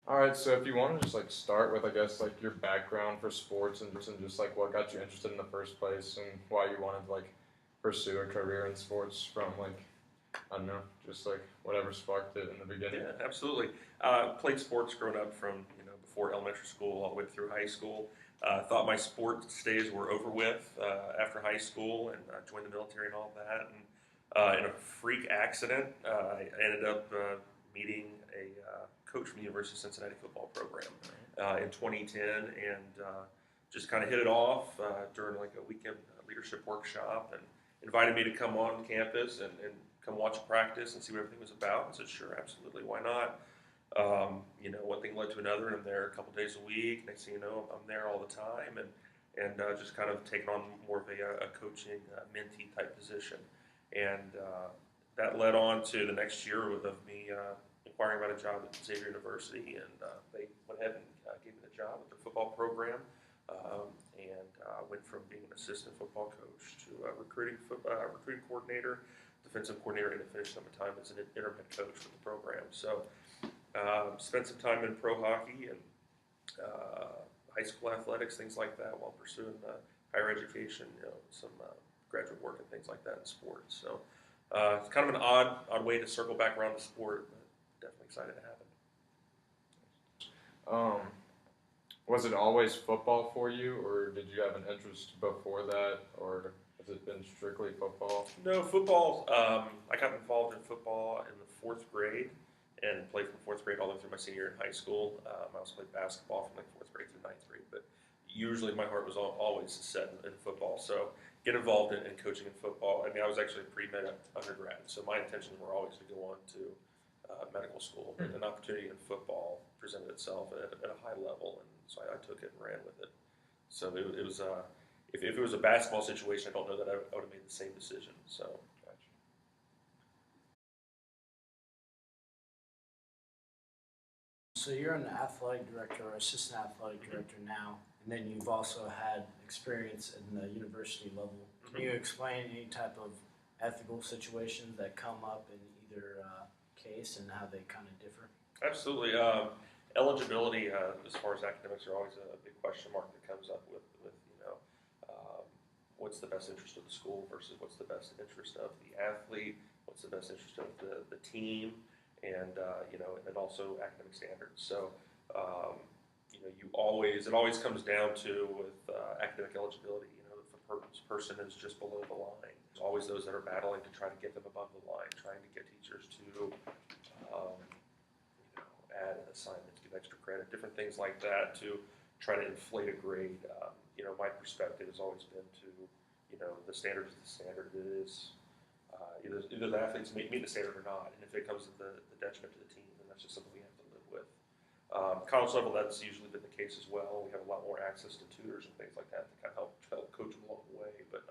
All right, so if you want to just like start with, I guess, like your background for sports and just like what got you interested in the first place and why you wanted to like pursue a career in sports from like, I don't know, just like whatever sparked it in the beginning. Yeah, absolutely. Played sports growing up from before elementary school all the way through high school. Thought my sports days were over with after high school, and joined the military and all that. And in a freak accident, I ended up meeting a coach from the University of Cincinnati football program in 2010, and just kind of hit it off during like a weekend leadership workshop, and invited me to come on campus and come watch practice and see what everything was about. I said, sure, absolutely, why not? One thing led to another, and I'm there a couple days a week. Next thing you know, I'm there all the time, and just kind of taking on more of a coaching mentee type position. And that led on to the next year of me inquiring about a job at Xavier University, and they went ahead and gave me the job with their football program. And went from being an assistant football coach to a recruiting coordinator, defensive coordinator, and finished up my time as an interim head coach for the program. So spent some time in pro hockey and high school athletics, things like that, while pursuing higher education, some graduate work and things like that in sports. So it's kind of an odd way to circle back around the sport, but definitely excited to have it. Um, was it always football for you, or did you have an interest before that, or has it been strictly football? No, football. I got involved in football in the fourth grade and played from fourth grade all the way through my senior year in high school. I also played basketball from like fourth grade through ninth grade, but usually my heart was always set in football. So get involved in coaching in football. I mean, I was actually a pre-med undergrad, so my intentions were always to go on to medical school. But an opportunity in football presented itself at a high level, and so I took it and ran with it. So it was if it was a basketball situation, I don't know that I would have made the same decision. So Gotcha. So you're an athletic director or assistant athletic director now, and then you've also had experience in the university level. Can you explain any type of ethical situations that come up in either case and how they kind of differ? absolutely, eligibility as far as academics are always a big question mark that comes up with um, what's the best interest of the school versus what's the best interest of the athlete, what's the best interest of the team, and and then also academic standards. So it always comes down to with academic eligibility. If a person is just below the line, there's always those that are battling to try to get them above the line, trying to get teachers to um, add an assignment, give extra credit, different things like that to try to inflate a grade. My perspective has always been to, the standard is the standard. It is either the athletes meet the standard or not, and if it comes to the detriment to the team, then that's just something we have to live with. College level, that's usually been the case as well. We have a lot more access to tutors and things like that to kind of help coach them along the way. But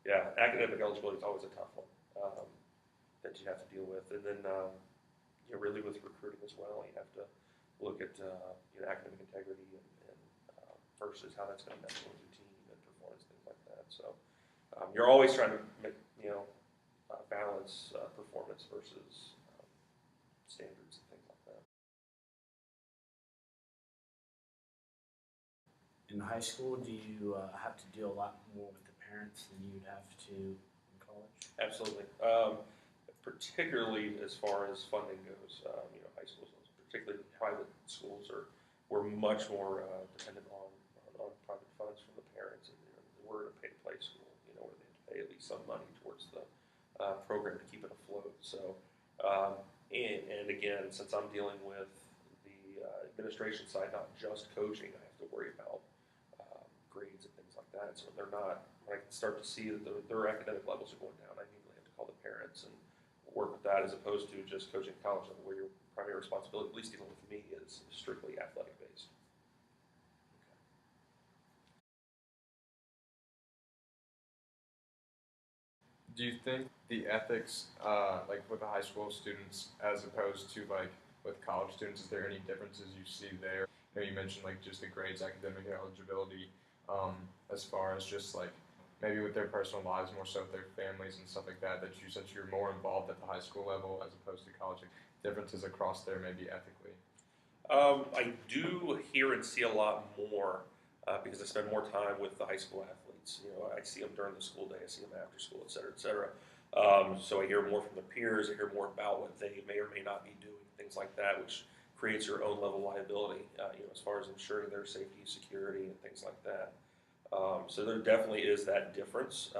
yeah, academic eligibility is always a tough one that you have to deal with, and then really with recruiting as well, you have to look at academic integrity and versus how that's going to mesh with your team and performance, things like that. So you're always trying to make balance performance versus standards and things like that. In high school, do you have to deal a lot more with the parents than you'd have to in college? Absolutely. Particularly as far as funding goes, high schools, particularly the private schools, we're much more dependent on private funds from the parents, and we're in a pay-to-play school, where they have to pay at least some money towards the program to keep it afloat. So, and again, since I'm dealing with the administration side, not just coaching, I have to worry about grades and things like that. So they're not. When I can start to see that their academic levels are going down, I immediately have to call the parents and work with that, as opposed to just coaching college level, where your primary responsibility, at least dealing with me, is strictly athletic based. Do you think the ethics, like with the high school students, as opposed to like with college students, is there any differences you see there? You mentioned like just the grades, academic eligibility, as far as just like maybe with their personal lives, more so with their families and stuff like that. That you, since you're more involved at the high school level as opposed to college, like, differences across there maybe ethically. I do hear and see a lot more because I spend more time with the high school athletes. I see them during the school day, I see them after school, et cetera, et cetera. So I hear more from their peers. I hear more about what they may or may not be doing, things like that, which creates your own level of liability. As far as ensuring their safety, security, and things like that. So there definitely is that difference.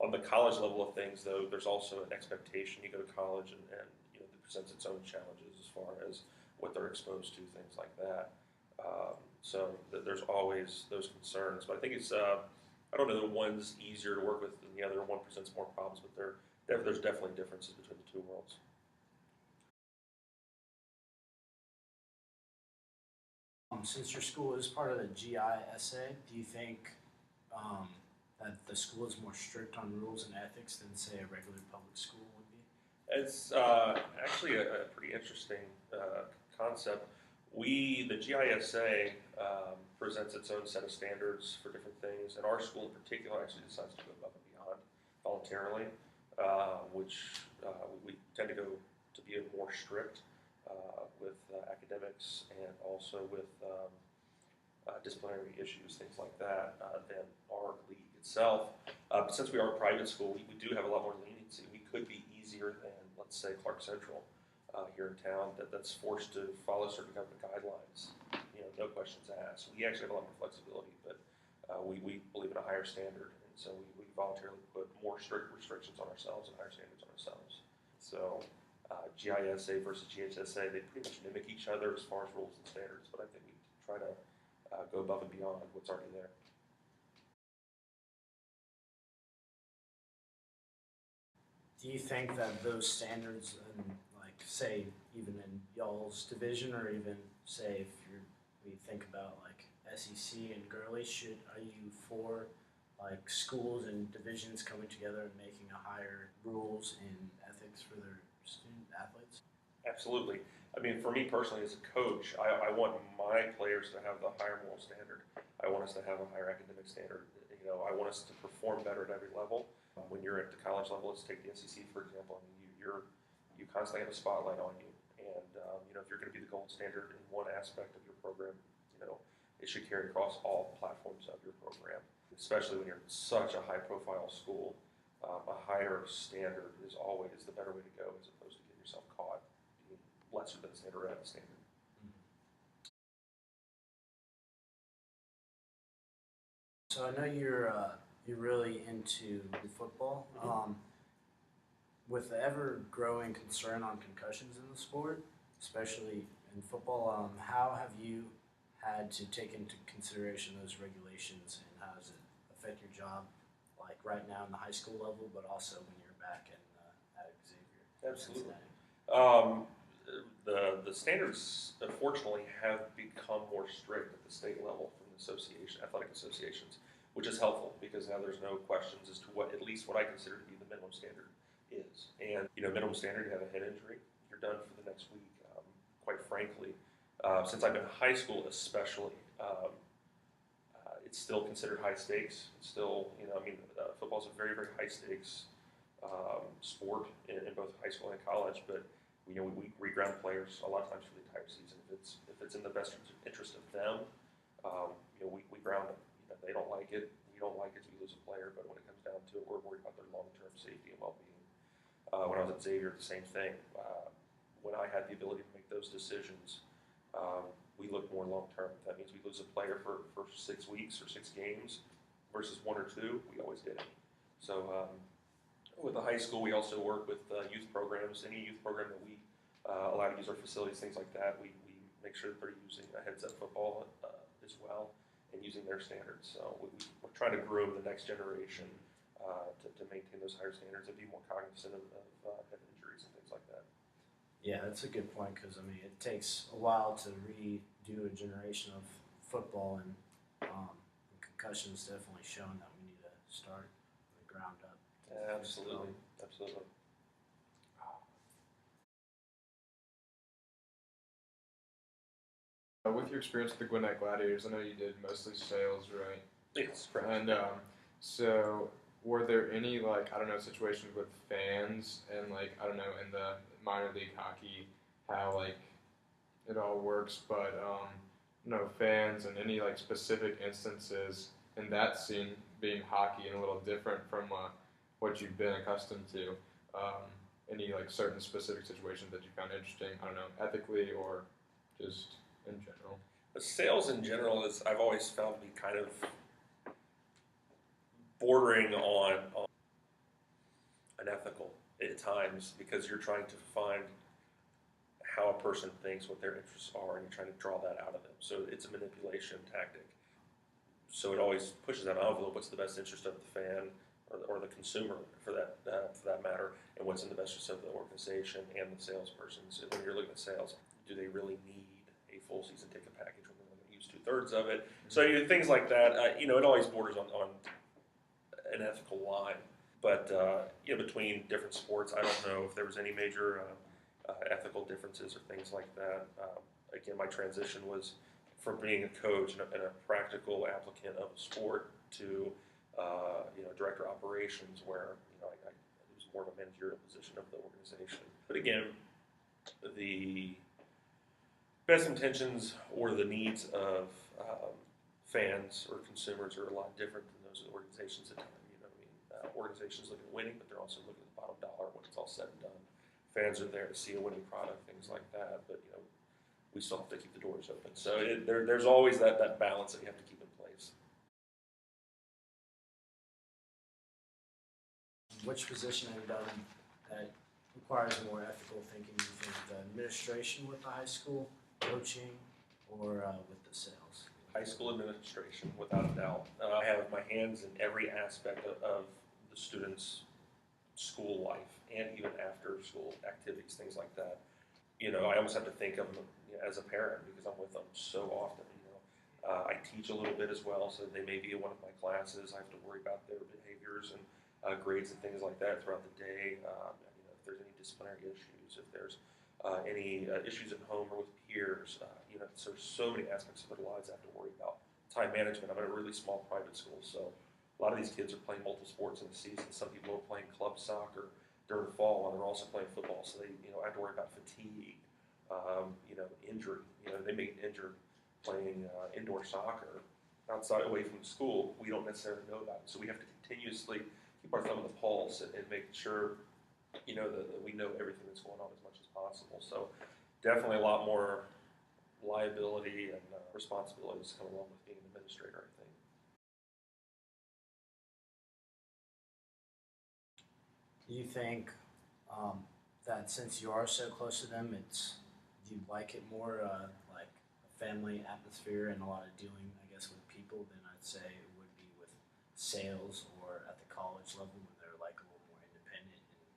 On the college level of things, though, there's also an expectation. You go to college, and it presents its own challenges as far as what they're exposed to, things like that. There's always those concerns, but I think it's I don't know that one's easier to work with than the other. One presents more problems, but there's definitely differences between the two worlds. Since your school is part of the GISA, do you think that the school is more strict on rules and ethics than, say, a regular public school would be? It's actually a pretty interesting concept. The GISA, presents its own set of standards for different things, and our school in particular actually decides to go above and beyond voluntarily, which we tend to go to be more strict with academics and also with disciplinary issues, things like that, than our league itself. But since we are a private school, we do have a lot more leniency. We could be easier than, let's say, Clark Central here in town that's forced to follow certain government guidelines. No questions asked. We actually have a lot more flexibility, but we believe in a higher standard, and so we voluntarily put more strict restrictions on ourselves and higher standards on ourselves. So GISA versus GHSA, they pretty much mimic each other as far as rules and standards, but I think we try to go above and beyond what's already there. Do you think that those standards, and like say even in y'all's division, or even say if we think about like SEC and girly, are you for like schools and divisions coming together and making a higher rules and ethics for their student athletes? Absolutely. I mean, for me personally, as a coach, I want my players to have the higher moral standard. I want us to have a higher academic standard. I want us to perform better at every level. When you're at the college level, let's take the SEC for example. I mean, you constantly have a spotlight on you, and if you're going to be the gold standard in one aspect of your program, it should carry across all platforms of your program. Especially when you're such a high-profile school, a higher standard is always the better way to go, as opposed to getting yourself caught being lesser than standard or at the standard. So I know you're really into football. With the ever-growing concern on concussions in the sport, especially in football, how have you had to take into consideration those regulations, and how does it affect your job, like right now in the high school level, but also when you're back at Xavier? Absolutely. Cincinnati? The standards, unfortunately, have become more strict at the state level from the athletic associations, which is helpful because now there's no questions as to at least what I consider to be the minimum standard is. And minimum standard, you have a head injury, you're done for the next week. Quite frankly, since I've been in high school, especially, it's still considered high stakes. It's still, football is a very, very high stakes sport in both high school and college, but we reground players a lot of times for the entire season. If it's in the best interest of them, we ground them. They don't like it. We don't like it to lose a player, but when it comes down to it, we're worried about their long-term safety and well-being. When I was at Xavier, the same thing. When I had the ability to make those decisions, we look more long-term. If that means we lose a player for 6 weeks or 6 games versus 1 or 2, we always did it. So with the high school, we also work with youth programs. Any youth program that we allow to use our facilities, things like that, we make sure that they're using a heads-up football as well and using their standards. So we're trying to groom the next generation to maintain those higher standards and be more cognizant of head injuries and things like that. Yeah, that's a good point, because it takes a while to redo a generation of football, and concussions definitely shown that we need to start from the ground up. Absolutely, absolutely. With your experience with the Gwinnett Gladiators, I know you did mostly sales, right? Yes, correct. And so were there any situations with fans and in the minor league hockey, how it all works, but fans and any like specific instances in that scene being hockey and a little different from what you've been accustomed to. Any like certain specific situations that you found interesting? I don't know, ethically or just in general. The sales in general is I've always found to be kind of bordering on unethical at times because you're trying to find how a person thinks, what their interests are, and you're trying to draw that out of them. So it's a manipulation tactic. So it always pushes that envelope. What's the best interest of the fan or the consumer, for that matter, and what's in the best interest of the organization and the salesperson. So when you're looking at sales, do they really need a full season ticket package when they're going to use 2/3 of it? So things like that. It always borders on an ethical line. But between different sports, I don't know if there was any major ethical differences or things like that. Again, my transition was from being a coach and a practical applicant of a sport to director of operations, where it was more of a managerial position of the organization. But again, the best intentions or the needs of fans or consumers are a lot different than those of the organizations at the time. Organizations look at winning, but they're also looking at the bottom dollar when it's all said and done. Fans are there to see a winning product, things like that, but we still have to keep the doors open. So there's always that balance that you have to keep in place. Which position have you done that requires more ethical thinking? Do you think the administration with the high school, coaching, or with the sales? High school administration, without a doubt. I have my hands in every aspect of the students' school life and even after school activities, things like that. I almost have to think of them as a parent because I'm with them so often. I teach a little bit as well, so they may be in one of my classes. I have to worry about their behaviors and grades and things like that throughout the day. If there's any disciplinary issues, if there's any issues at home or with peers, so there's so many aspects of their lives I have to worry about. Time management. I'm at a really small private school, so a lot of these kids are playing multiple sports in the season. Some people are playing club soccer during the fall, and they're also playing football, so they I have to worry about fatigue, injury. They may get injured playing indoor soccer outside away from the school. We don't necessarily know about it, so we have to continuously keep our thumb on the pulse and make sure that we know everything that's going on as much as possible. So definitely a lot more liability and responsibilities come along with being an administrator, I think. Do you think that since you are so close to them, do you like it more like a family atmosphere and a lot of dealing, I guess, with people than I'd say it would be with sales or at the college level when they're like a little more independent and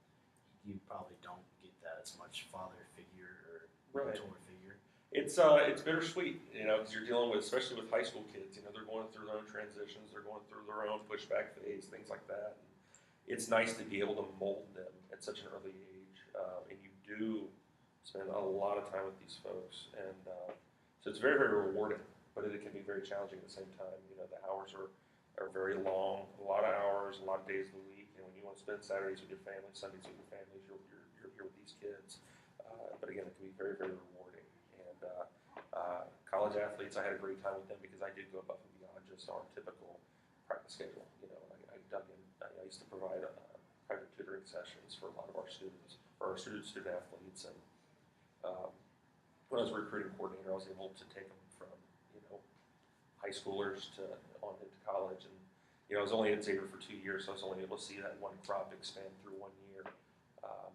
you probably don't get that as much father figure or mentor figure? It's bittersweet, because you're dealing with, especially with high school kids. They're going through their own transitions, they're going through their own pushback phase, things like that. And it's nice to be able to mold them at such an early age, and you do spend a lot of time with these folks, and so it's very, very rewarding. But it can be very challenging at the same time. The hours are very long, a lot of hours, a lot of days of the week, and when you want to spend Saturdays with your family, Sundays with your families, you're here with these kids. But again, it can be very, very rewarding. And college athletes, I had a great time with them because I did go above and beyond just our typical practice schedule. I dug in. I used to provide private tutoring sessions for a lot of our students, or our student athletes. And when I was a recruiting coordinator, I was able to take them from high schoolers to on into college. And I was only at Xavier for 2 years, so I was only able to see that one crop expand through 1 year.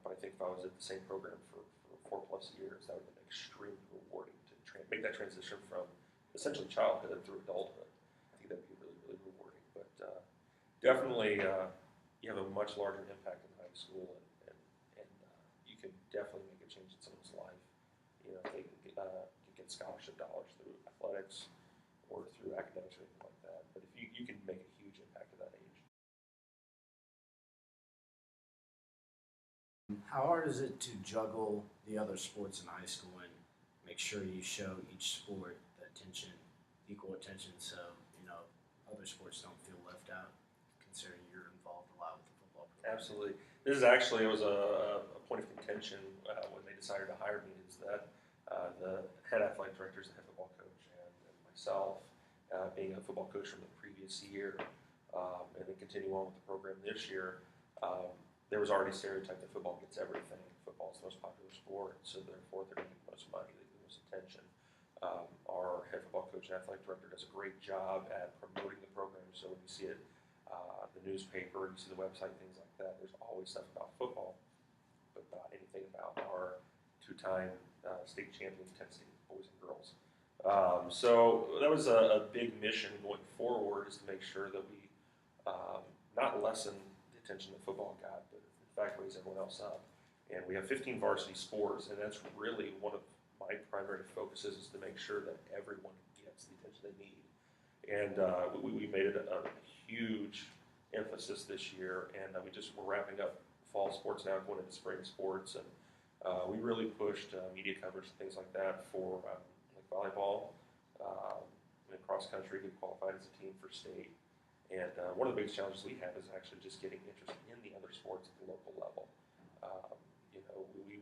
But I think if I was at the same program for 4+ years, that would have been extremely rewarding to make that transition from essentially childhood through adulthood. I think that'd be really, really rewarding. But definitely, you have a much larger impact in high school, and you can definitely make a change in someone's life. They can get scholarship dollars through athletics or through academics or anything like that. But if you can make a huge impact at that age. How hard is it to juggle the other sports in high school and make sure you show each sport the attention, equal attention, so other sports don't feel left out, considering you're involved a lot with the football program? Absolutely. This is actually, it was a point of contention when they decided to hire me, is that The head athletic director is the head football coach, and myself, being a football coach from the previous year, and then continue on with the program this year, there was already a stereotype that football gets everything. Football is the most popular sport, so therefore they're going to get the most money, they get the most attention. Our head football coach and athletic director does a great job at promoting the program, so when you see it, the newspaper, you see the website, things like that, there's always stuff about football, but not anything about our two-time state champion Penn State boys and girls. So that was a big mission going forward, is to make sure that we not lessen the attention that football got, but in fact raise everyone else up. And we have 15 varsity sports, and that's really one of my primary focuses, is to make sure that everyone gets the attention they need. And we made it a huge emphasis this year, and we're wrapping up fall sports now, going into spring sports, and we really pushed media coverage and things like that for like volleyball, and cross country. We qualified as a team for state, and one of the biggest challenges we have is actually just getting interest in the other sports at the local level.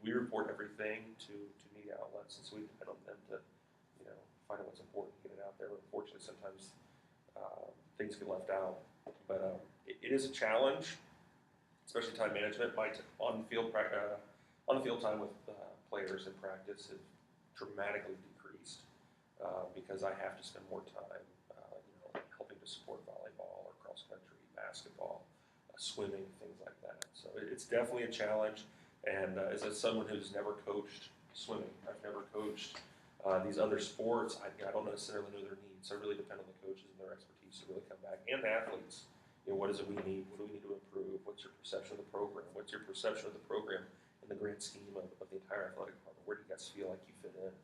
We report everything to media outlets, and so we depend on them to find out what's important, get it out there. Unfortunately, sometimes things get left out, but it is a challenge, especially time management. My on the field time with players in practice have dramatically decreased because I have to spend more time, helping to support volleyball or cross country, basketball, swimming, things like that. So it's definitely a challenge. And as someone who's never coached swimming, I've never coached these other sports, I don't necessarily know their needs. So I really depend on the coaches and their expertise to really come back, and the athletes. What is it we need? What do we need to improve? What's your perception of the program? What's your perception of the program in the grand scheme of the entire athletic department? Where do you guys feel like you fit in?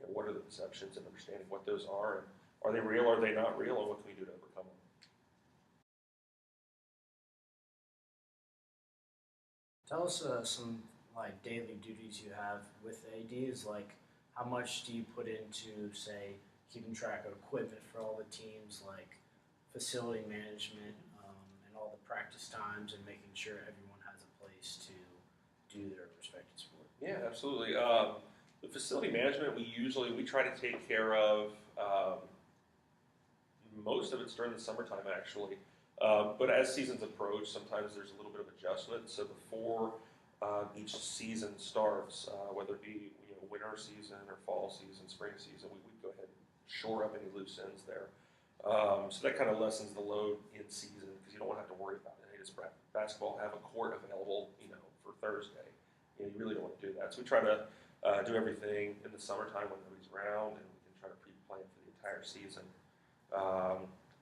What are the perceptions, and understanding what those are, and are they real? Are they not real? And what can we do to overcome them? Tell us some like daily duties you have with ADs. Like, how much do you put into, say, keeping track of equipment for all the teams, like facility management, and all the practice times, and making sure everyone has a place to do their respective sport? Yeah, absolutely. The facility management, we try to take care of. Most of it's during the summertime, actually. But as seasons approach, sometimes there's a little bit of adjustment. So before each season starts, whether it be winter season or fall season, spring season, we would go ahead and shore up any loose ends there. So that kind of lessens the load in season, because you don't want to have to worry about it. Hey, does basketball have a court available, for Thursday? You really don't want to do that. So we try to do everything in the summertime when nobody's around, and we can try to pre-plan for the entire season.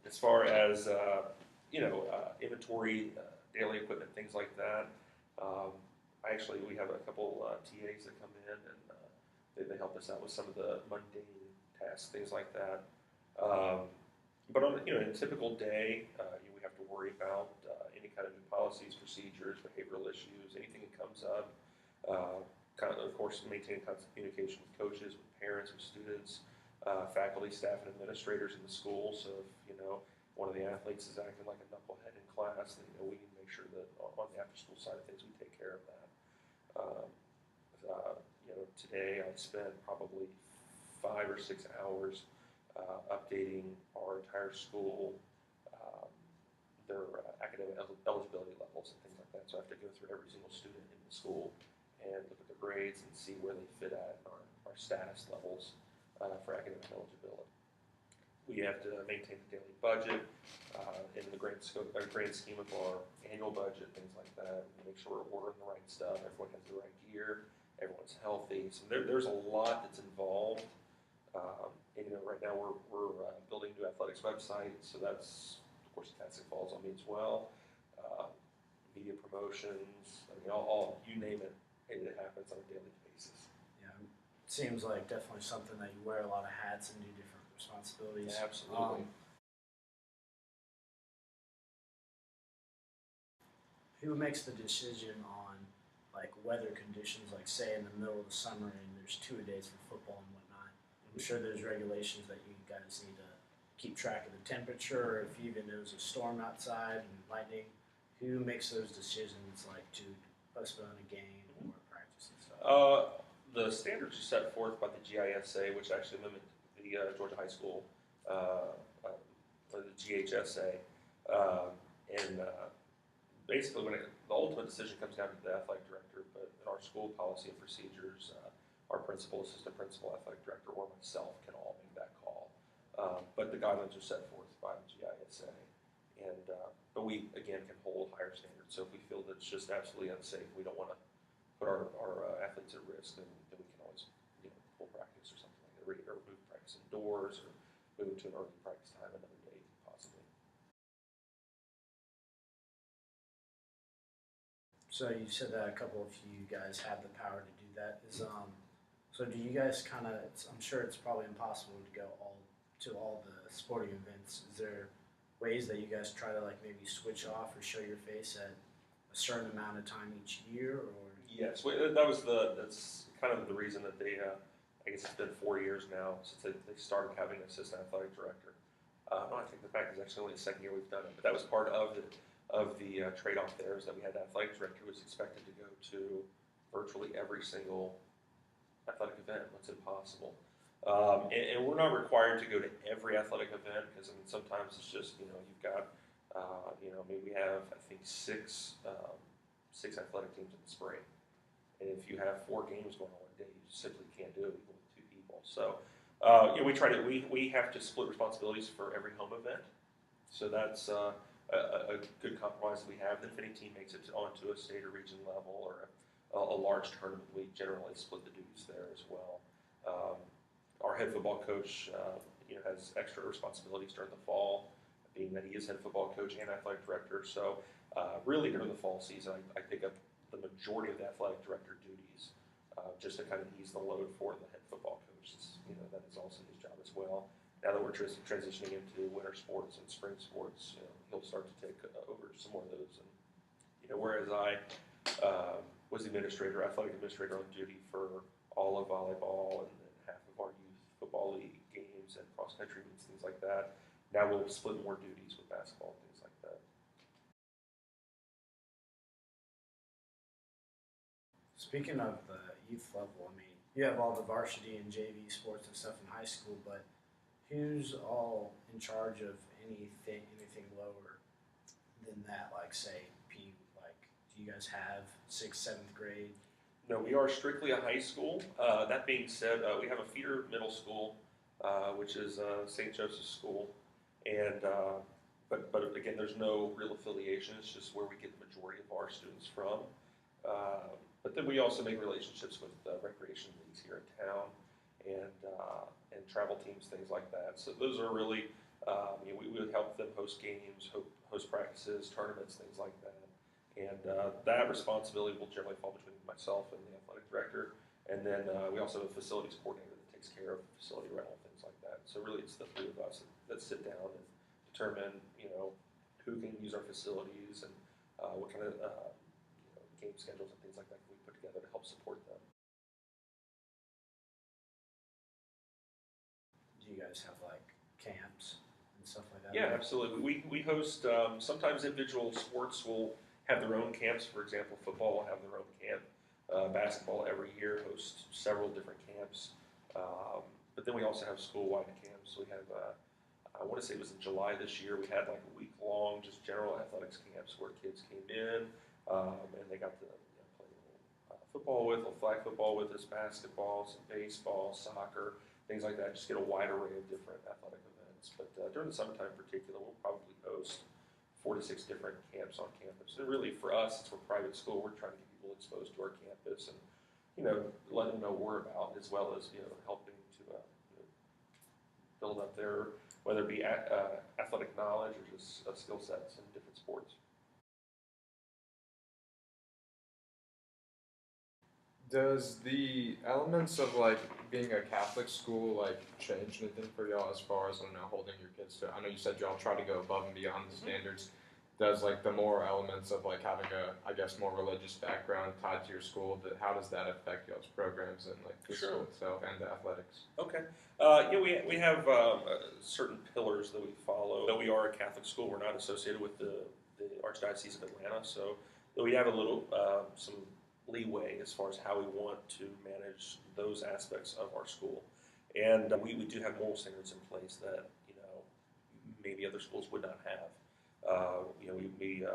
As far as inventory, daily equipment, things like that. We have a couple TAs that come in, and they help us out with some of the mundane tasks, things like that. But on in a typical day, we have to worry about any kind of new policies, procedures, behavioral issues, anything that comes up. Of course, maintain constant communication with coaches, with parents, with students, faculty, staff, and administrators in the school. So if one of the athletes is acting like a knucklehead in class, then we need to make sure that on the after-school side of things, we take care of that. Today I spent probably 5 or 6 hours updating our entire school, their academic eligibility levels and things like that. So I have to go through every single student in the school and look at their grades and see where they fit at in our status levels for academic eligibility. We have to maintain the daily budget in the grand scheme of our annual budget, things like that. We make sure we're ordering the right stuff, everyone has the right gear, everyone's healthy. So there's a lot that's involved. And right now we're building a new athletics website, so that's, of course, the task that falls on me as well. Media promotions, all you name it, it happens on a daily basis. Yeah, it seems like definitely something that you wear a lot of hats and do different responsibilities. Yeah, absolutely. Who makes the decision on like weather conditions, like say in the middle of the summer and there's 2-a-days for football and whatnot? I'm sure there's regulations that you guys need to keep track of the temperature, or if even there's a storm outside and lightning. Who makes those decisions, like to postpone a game or practice and stuff? The standards are set forth by the GISA, which actually mimic the Georgia High School, or the GHSA, and basically the ultimate decision comes down to the athletic director, but in our school policy and procedures, our principal, assistant principal, athletic director, or myself can all make that call. But the guidelines are set forth by the GISA, and but we again can hold higher standards. So if we feel that it's just absolutely unsafe, we don't want to put our athletes at risk, then we can always pull practice or something like that, or move practice indoors, or move it to an early practice time another day possibly. So you said that a couple of you guys have the power to do that. So do you guys kind of? I'm sure it's probably impossible to go all the sporting events. Is there ways that you guys try to like maybe switch off or show your face at a certain amount of time each year, or? Yes, that's kind of the reason that they. I guess it's been 4 years now since they started having an assistant athletic director. No, I think the fact is actually only the second year we've done it, but that was part of the trade-off there is that we had an athletic director who was expected to go to virtually every single athletic event. What's impossible. And we're not required to go to every athletic event because I mean sometimes it's just you've got maybe we have I think six athletic teams in the spring, and if you have 4 games going on one day, you simply can't do it even with 2 people. So we have to split responsibilities for every home event. So that's a good compromise that we have. If any team makes it onto a state or region level or a large tournament, we generally split the duties there as well. Our head football coach, has extra responsibilities during the fall, being that he is head football coach and athletic director. So, really during the fall season, I pick up the majority of the athletic director duties, just to kind of ease the load for the head football coach. That is also his job as well. Now that we're transitioning into winter sports and spring sports, he'll start to take over some more of those. And whereas I was the athletic administrator on duty for all of volleyball and half of our youth football league games and cross country meets, things like that. Now we'll split more duties with basketball, things like that. Speaking of the youth level, I mean, you have all the varsity and JV sports and stuff in high school, but who's all in charge of anything lower than that? Like, say, do you guys have 6th, 7th grade? No, we are strictly a high school. That being said, we have a feeder middle school, which is St. Joseph's School, and but again, there's no real affiliation. It's just where we get the majority of our students from. But then we also make relationships with recreation leagues here in town, and travel teams, things like that. So those are really we would help them host games, host practices, tournaments, things like that. And that responsibility will generally fall between myself and the athletic director. And then we also have a facilities coordinator that takes care of facility rental, things like that. So really it's the 3 of us that sit down and determine, who can use our facilities and what kind of game schedules and things like that we put together to help support them. Do you guys have like camps and stuff like that? Yeah, absolutely. We host, sometimes individual sports will have their own camps. For example, football will have their own camp. Basketball every year hosts several different camps. But then we also have school-wide camps. We have, I want to say it was in July this year, we had like a week-long just general athletics camps where kids came in and they got to play football with, flag football with us, basketball, some baseball, soccer, things like that. Just get a wide array of different athletic events. But during the summertime in particular, we'll probably host 4 to 6 different camps on campus. And really for us, since we're a private school, we're trying to get people exposed to our campus and, let them know what we're about, as well as, helping to build up their, whether it be athletic knowledge or just skill sets in different sports. Does the elements of like being a Catholic school like change anything for y'all as far as holding your kids to? I know you said y'all try to go above and beyond the standards. Does like the more elements of like having a more religious background tied to your school? How does that affect y'all's programs and like the school itself and the athletics? Okay. We have certain pillars that we follow. Though we are a Catholic school, we're not associated with the Archdiocese of Atlanta, so we have a little some leeway as far as how we want to manage those aspects of our school. And we do have moral standards in place that, maybe other schools would not have. We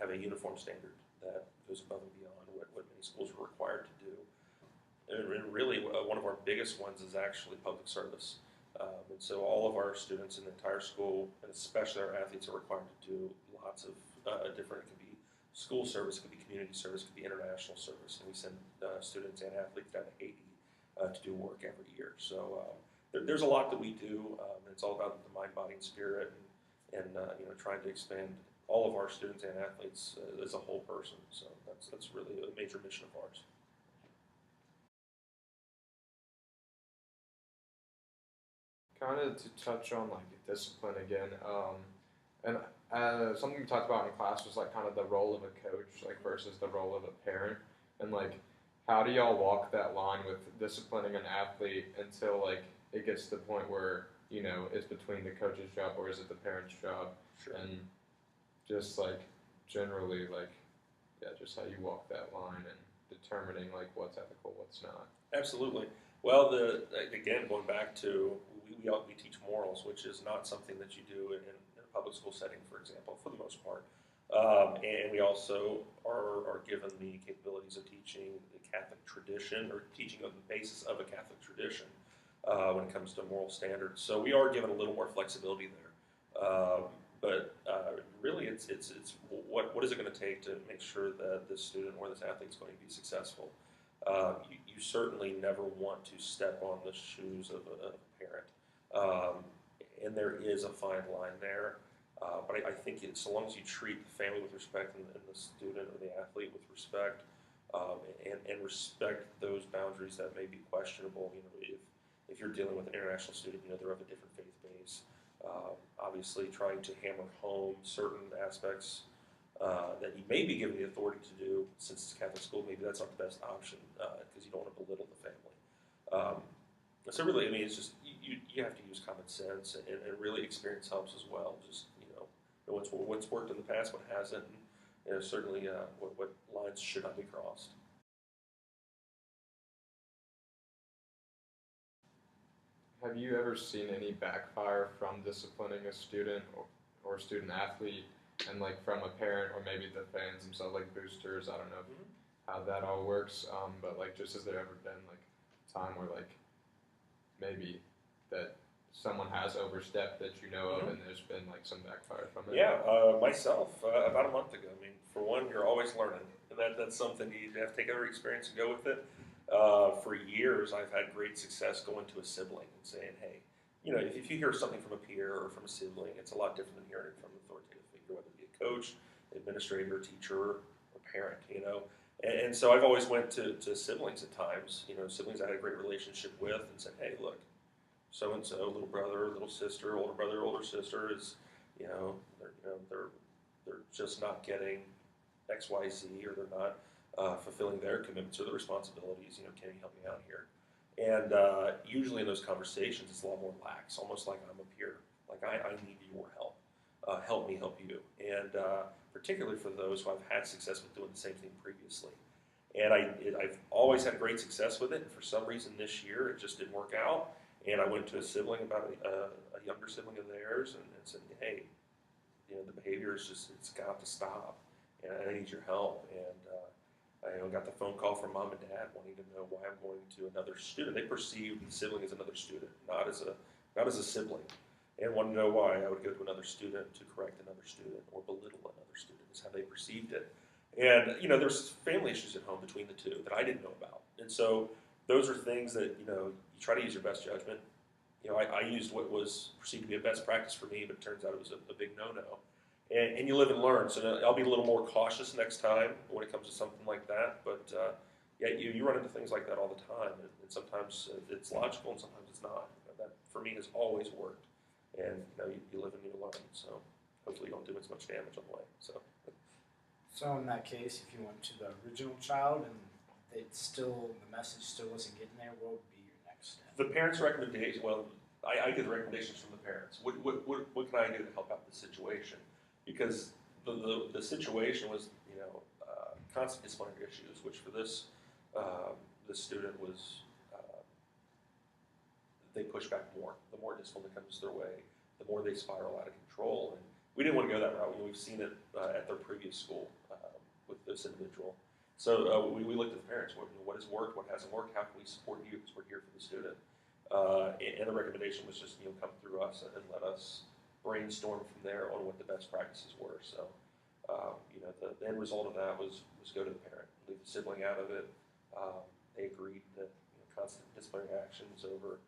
have a uniform standard that goes above and beyond what many schools are required to do. And really, one of our biggest ones is actually public service. And so all of our students in the entire school, and especially our athletes, are required to do lots of different, it could be school service, it could be community service, it could be international service. And we send students and athletes down to Haiti to do work every year. So there's a lot that we do. And it's all about the mind, body, and spirit, and trying to expand all of our students and athletes as a whole person. So that's really a major mission of ours. Kind of to touch on like discipline again, and something we talked about in class was like kind of the role of a coach, like versus the role of a parent, and like how do y'all walk that line with disciplining an athlete until like it gets to the point where it's between the coach's job or is it the parent's job, Sure. and just like generally like just how you walk that line and determining like what's ethical, what's not. Absolutely. Well, again, going back to we teach morals, which is not something that you do in a public school setting, for example, for the most part. And we also are given the capabilities of teaching the Catholic tradition, or teaching on the basis of a Catholic tradition when it comes to moral standards. So we are given a little more flexibility there. But really, it's what is it going to take to make sure that this student or this athlete is going to be successful? You certainly never want to step on the shoes of a parent. And there is a fine line there. But I think so long as you treat the family with respect and the student or the athlete with respect, and respect those boundaries that may be questionable. If you're dealing with an international student, they're of a different faith base. Obviously, trying to hammer home certain aspects that you may be given the authority to do, since it's a Catholic school, maybe that's not the best option because you don't want to belittle the family. So really, it's just you have to use common sense, and really experience helps as well. Just know what's worked in the past, what hasn't, and certainly what lines should not be crossed. Have you ever seen any backfire from disciplining a student or student athlete, and like from a parent or maybe the fans themselves, like boosters? I don't know how that all works, but like just has there ever been like a time where like maybe that someone has overstepped that of, and there's been like some backfire from it? Yeah, myself, about a month ago. For one, you're always learning, and that's something you have to take every experience and go with it. For years, I've had great success going to a sibling and saying, hey, if you hear something from a peer or from a sibling, it's a lot different than hearing it from an authoritative figure, whether it be a coach, administrator, teacher, or parent, And so I've always went to siblings at times, siblings I had a great relationship with, and said, hey, look, so-and-so, little brother, little sister, older brother, older sister is, they're just not getting X, Y, Z, or they're not fulfilling their commitments or their responsibilities. Can you help me out here? And usually in those conversations, it's a lot more lax, almost like I'm a peer. Like I need your help. Help me help you. And particularly for those who I've had success with doing the same thing previously. And I've always had great success with it. And for some reason this year, it just didn't work out. And I went to a sibling, about a younger sibling of theirs, and said, hey, the behavior it's got to stop. And I need your help. And I got the phone call from mom and dad wanting to know why I'm going to another student. They perceived the sibling as another student, not as a sibling, and wanted to know why I would go to another student to correct another student or belittle another student is how they perceived it. And there's family issues at home between the two that I didn't know about. And so those are things that you try to use your best judgment. I used what was perceived to be a best practice for me, but it turns out it was a big no-no. And you live and learn. So I'll be a little more cautious next time when it comes to something like that. But you run into things like that all the time, and sometimes it's logical and sometimes it's not. That for me has always worked. And you live and you learn. So hopefully you don't do as much damage on the way. So in that case, if you went to the original child and the message still wasn't getting there, what would be your next step? The parents' recommendation. Well, I get the recommendations from the parents. What can I do to help out the situation? Because the situation was, constant disciplinary issues, which for this this student was they push back more. The more discipline that comes their way, the more they spiral out of control. And we didn't want to go that route. We've seen it at their previous school with this individual. So we looked at the parents. What has worked? What hasn't worked? How can we support you? Because we're here for the student. And the recommendation was just come through us and let us brainstorm from there on what the best practices were. So the end result of that was go to the parent, leave the sibling out of it. They agreed that constant disciplinary actions over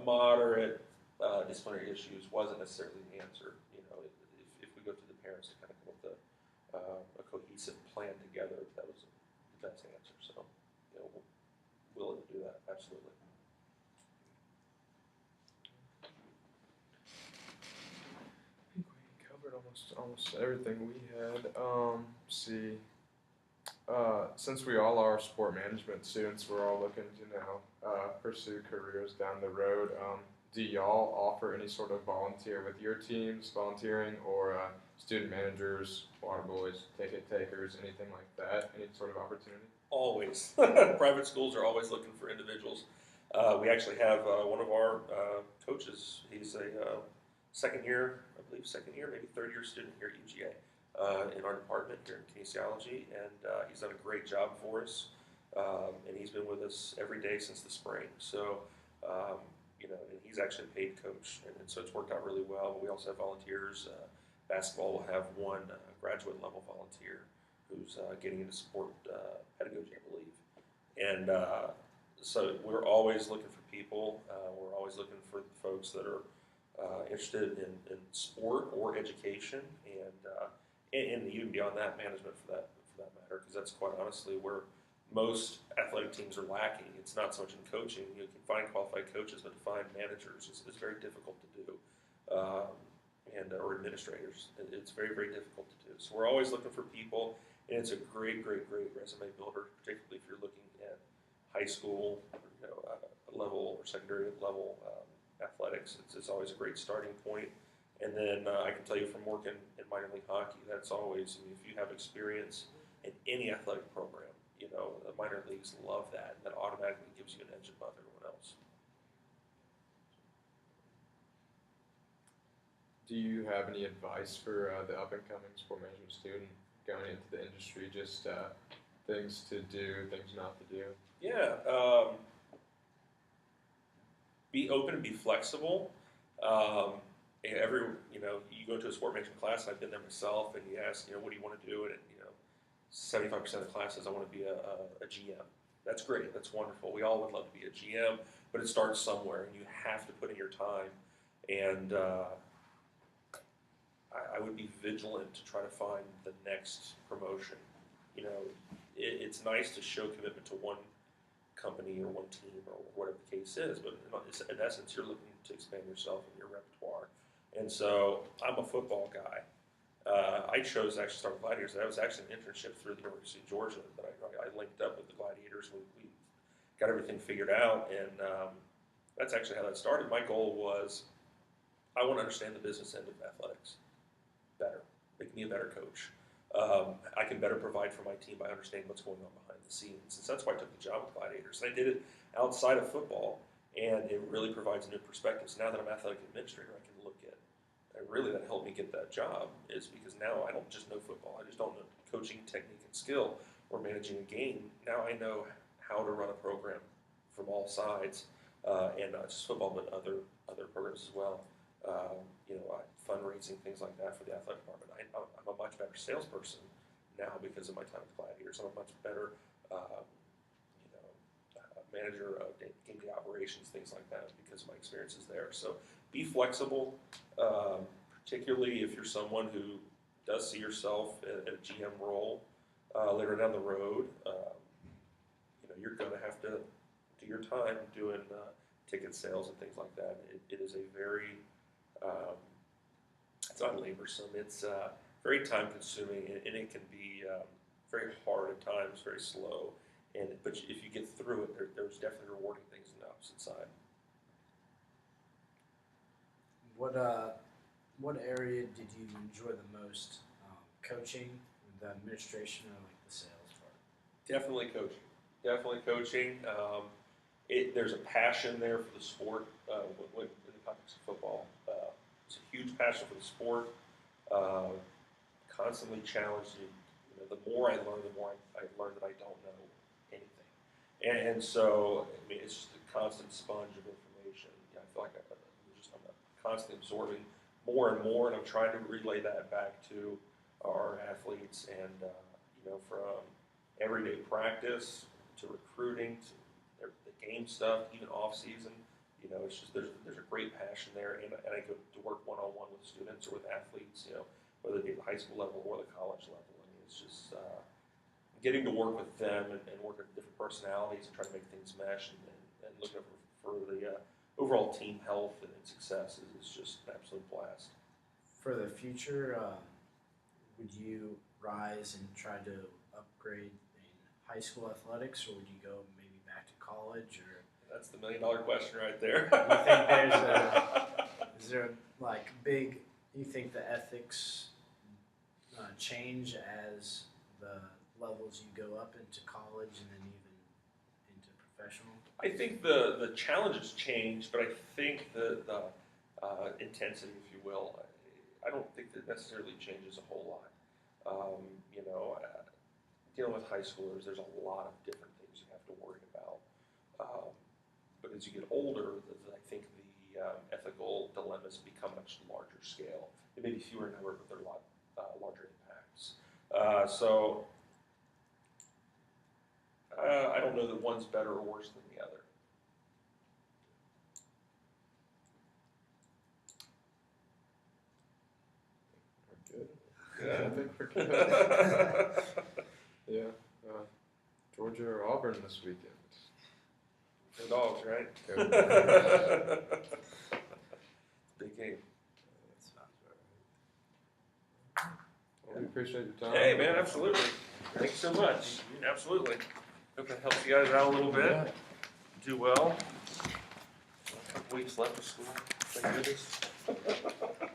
moderate disciplinary issues wasn't necessarily the answer. If we go to the parents to kind of come up with a cohesive plan together, that was the best answer. So, we're willing to do that, absolutely. I think we covered almost everything we had. See. Since we all are sport management students, we're all looking to pursue careers down the road. Do y'all offer any sort of volunteer with your teams, volunteering, or student managers, water boys, ticket takers, anything like that? Any sort of opportunity? Always. Private schools are always looking for individuals. We actually have one of our coaches. He's a second year, maybe third year student here at UGA. In our department here in kinesiology, and he's done a great job for us. And he's been with us every day since the spring. So, and he's actually a paid coach, and so it's worked out really well. But we also have volunteers. Basketball will have one graduate level volunteer who's getting into sport pedagogy, I believe. And so we're always looking for people. We're always looking for folks that are interested in sport or education, and even beyond that, management for that matter, because that's quite honestly where most athletic teams are lacking. It's not so much in coaching. You can find qualified coaches, but to find managers is very difficult to do, or administrators. It's very, very difficult to do. So we're always looking for people, and it's a great, great, great resume builder, particularly if you're looking at high school, level or secondary level athletics. It's always a great starting point. And then I can tell you from working in minor league hockey, that's always, if you have experience in any athletic program, the minor leagues love that. And that automatically gives you an edge above everyone else. Do you have any advice for the up-and-coming sport management student going into the industry? Just things to do, things not to do? Yeah. Be open and be flexible. You go to a sport management class, I've been there myself, and you ask, what do you want to do? And 75% of the class says, I want to be a GM. That's great. That's wonderful. We all would love to be a GM, but it starts somewhere, and you have to put in your time. And I would be vigilant to try to find the next promotion. It's nice to show commitment to one company or one team or whatever the case is, but in essence, you're looking to expand yourself and your repertoire. And so I'm a football guy. I chose to actually start with Gladiators. That was actually an internship through the University of Georgia that I linked up with the Gladiators. We got everything figured out, and that's actually how that started. My goal was I want to understand the business end of athletics better, make me a better coach. I can better provide for my team by understanding what's going on behind the scenes. And so that's why I took the job with Gladiators. And I did it outside of football, and it really provides a new perspective. So now that I'm athletic administrator, I can look at, and really that helped me get that job, is because now I don't just know football. I just don't know coaching, technique, and skill, or managing a game. Now I know how to run a program from all sides, and not just football, but other programs as well. Fundraising, things like that for the athletic department. I'm a much better salesperson now because of my time with Gladiators. I'm a much better manager of game day operations, things like that, because of my experiences there. So be flexible, particularly if you're someone who does see yourself at a GM role later down the road. You're going to have to do your time doing ticket sales and things like that. It is a very it's not laborsome. It's very time consuming, and it can be very hard at times, very slow. But if you get through it, there's definitely rewarding things on the opposite side. What area did you enjoy the most? Coaching, the administration or like the sales part? Definitely coaching. Definitely coaching. There's a passion there for the sport in the context of football. It's a huge passion for the sport. Constantly challenged. The more I learn, the more I learn that I don't know anything. And so, I mean, it's just a constant sponge of information. I feel like I'm constantly absorbing more and more, and I'm trying to relay that back to our athletes. And from everyday practice to recruiting to the game stuff, even off season. It's just there's a great passion there, and I go to work one-on-one with students or with athletes. Whether it be at the high school level or the college level. I mean, it's just getting to work with them and work with different personalities and try to make things mesh and looking for the overall team health and success is just an absolute blast. For the future, would you rise and try to upgrade in high school athletics, or would you go maybe back to college? Or That's the $1 million question right there. you think is there like big? You think the ethics change as the levels you go up into college and then even into professional? I think the challenges change, but I think the intensity, if you will, I don't think that necessarily changes a whole lot. Dealing with high schoolers, there's a lot of different things you have to worry about. But as you get older, I think the ethical dilemmas become much larger scale. They may be fewer in number, but they're a lot larger impacts. So I don't know that one's better or worse than the other. We're good. Yeah. I think we're good. Yeah. Georgia or Auburn this weekend? The dogs, right? Go. Big game. That sounds right. Well, we appreciate your time. Hey, man, absolutely. Thanks so much. Absolutely. Hope that helps you guys out a little bit. Do well. A couple weeks left of school. Thank goodness.